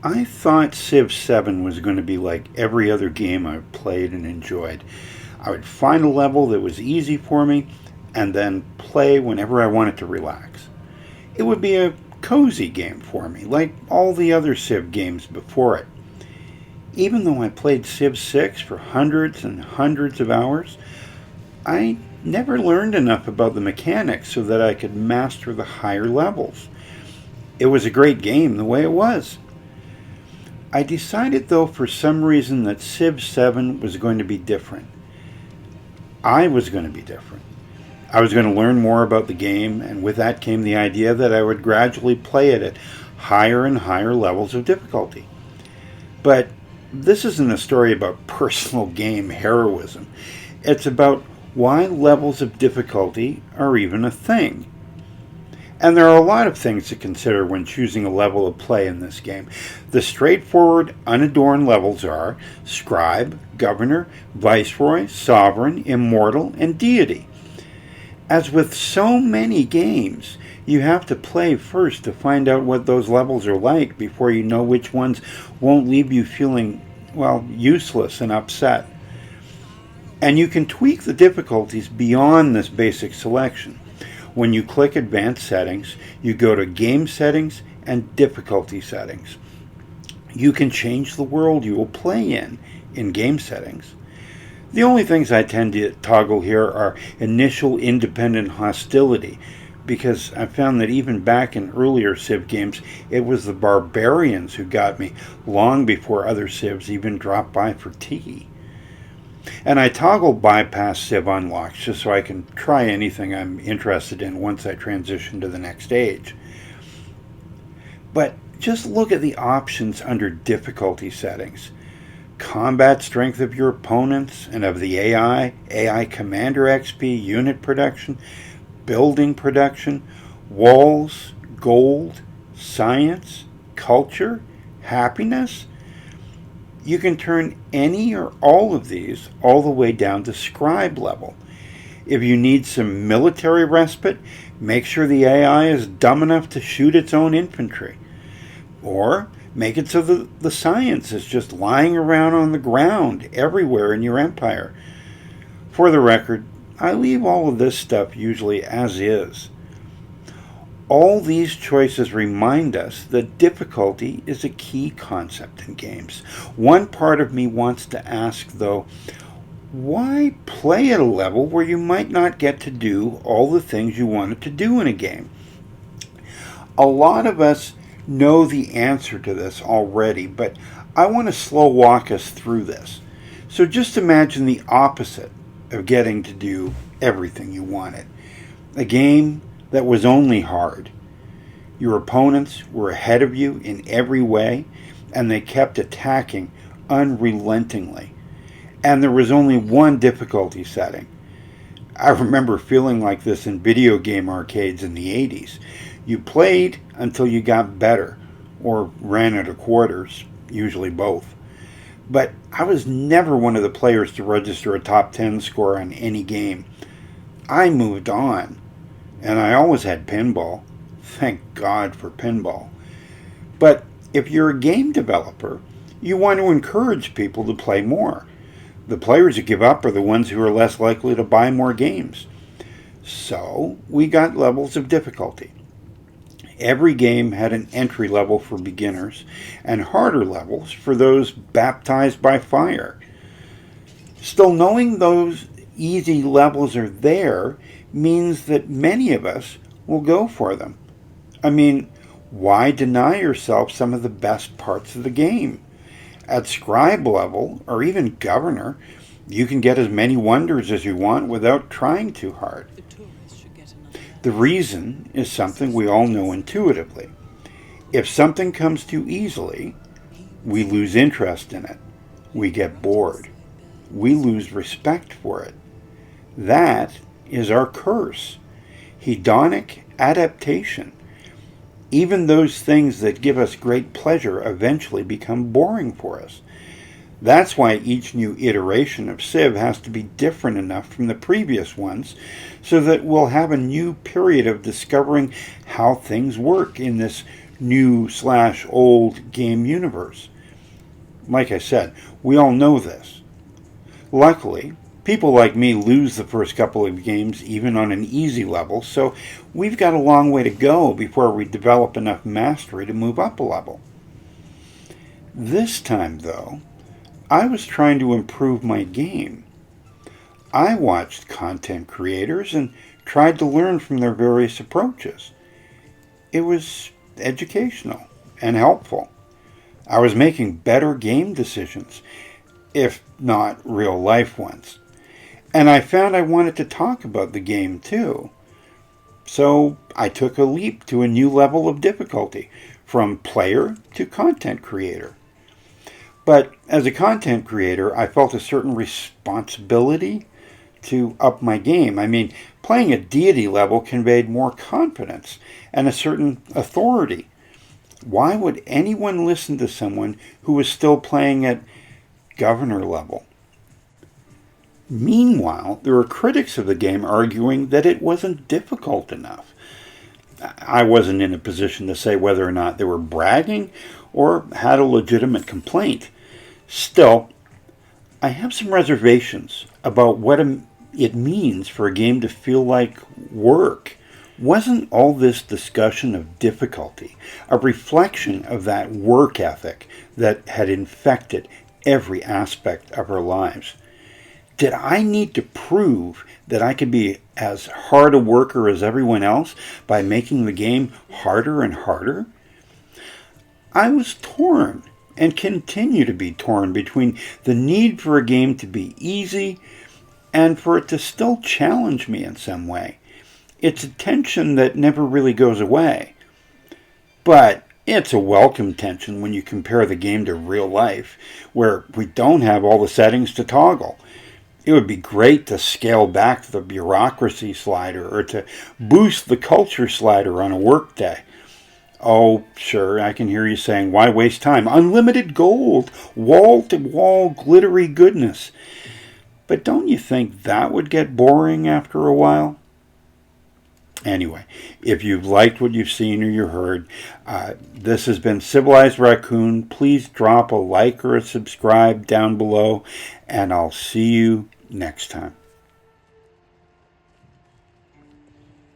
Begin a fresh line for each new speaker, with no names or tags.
I thought Civ 7 was going to be like every other game I've played and enjoyed. I would find a level that was easy for me and then play whenever I wanted to relax. It would be a cozy game for me, like all the other Civ games before it. Even though I played Civ 6 for hundreds and hundreds of hours, I never learned enough about the mechanics so that I could master the higher levels. It was a great game the way it was. I decided, though, for some reason that Civ 7 was going to be different. I was going to be different. I was going to learn more about the game, and with that came the idea that I would gradually play it at higher and higher levels of difficulty. But this isn't a story about personal game heroism. It's about why levels of difficulty are even a thing. And there are a lot of things to consider when choosing a level of play in this game. The straightforward, unadorned levels are Scribe, Governor, Viceroy, Sovereign, Immortal, and Deity. As with so many games, you have to play first to find out what those levels are like before you know which ones won't leave you feeling, well, useless and upset. And you can tweak the difficulties beyond this basic selection. When you click Advanced Settings, you go to Game Settings and Difficulty Settings. You can change the world you will play in Game Settings. The only things I tend to toggle here are Initial Independent Hostility, because I found that even back in earlier Civ games, it was the barbarians who got me long before other Civs even dropped by for tea. And I toggle Bypass Civ Unlocks just so I can try anything I'm interested in once I transition to the next stage. But just look at the options under Difficulty Settings. Combat strength of your opponents and of the AI Commander XP, unit production, building production, walls, gold, science, culture, happiness. You can turn any or all of these all the way down to Scribe level. If you need some military respite, make sure the AI is dumb enough to shoot its own infantry. Or make it so the science is just lying around on the ground everywhere in your empire. For the record, I leave all of this stuff usually as is. All these choices remind us that difficulty is a key concept in games. One part of me wants to ask, though, why play at a level where you might not get to do all the things you wanted to do in a game? A lot of us know the answer to this already, but I want to slow walk us through this. So just imagine the opposite of getting to do everything you wanted. A game that was only hard. Your opponents were ahead of you in every way, and they kept attacking unrelentingly. And there was only one difficulty setting. I remember feeling like this in video game arcades in the 80s. You played until you got better, or ran out of quarters, usually both. But I was never one of the players to register a top 10 score on any game. I moved on. And I always had pinball. Thank God for pinball. But if you're a game developer, you want to encourage people to play more. The players who give up are the ones who are less likely to buy more games. So we got levels of difficulty. Every game had an entry level for beginners and harder levels for those baptized by fire. Still, knowing those easy levels are there means that many of us will go for them. I mean, why deny yourself some of the best parts of the game? At Scribe level, or even Governor, you can get as many wonders as you want without trying too hard. The reason is something we all know intuitively. If something comes too easily, we lose interest in it. We get bored. We lose respect for it. That is our curse. Hedonic adaptation. Even those things that give us great pleasure eventually become boring for us. That's why each new iteration of Civ has to be different enough from the previous ones so that we'll have a new period of discovering how things work in this new/old game universe. Like I said, we all know this. Luckily, people like me lose the first couple of games even on an easy level, so we've got a long way to go before we develop enough mastery to move up a level. This time, though, I was trying to improve my game. I watched content creators and tried to learn from their various approaches. It was educational and helpful. I was making better game decisions, if not real life ones. And I found I wanted to talk about the game too. So I took a leap to a new level of difficulty, from player to content creator. But as a content creator, I felt a certain responsibility to up my game. I mean, playing at deity level conveyed more confidence and a certain authority. Why would anyone listen to someone who was still playing at governor level? Meanwhile, there were critics of the game arguing that it wasn't difficult enough. I wasn't in a position to say whether or not they were bragging or had a legitimate complaint. Still, I have some reservations about what it means for a game to feel like work. Wasn't all this discussion of difficulty a reflection of that work ethic that had infected every aspect of our lives? Did I need to prove that I could be as hard a worker as everyone else by making the game harder and harder? I was torn and continue to be torn between the need for a game to be easy and for it to still challenge me in some way. It's a tension that never really goes away. But it's a welcome tension when you compare the game to real life, where we don't have all the settings to toggle. It would be great to scale back the bureaucracy slider or to boost the culture slider on a work day. Oh, sure, I can hear you saying, why waste time? Unlimited gold, wall-to-wall glittery goodness. But don't you think that would get boring after a while? Anyway, if you've liked what you've seen or you heard, this has been Civilized Raccoon. Please drop a like or a subscribe down below, and I'll see you next time.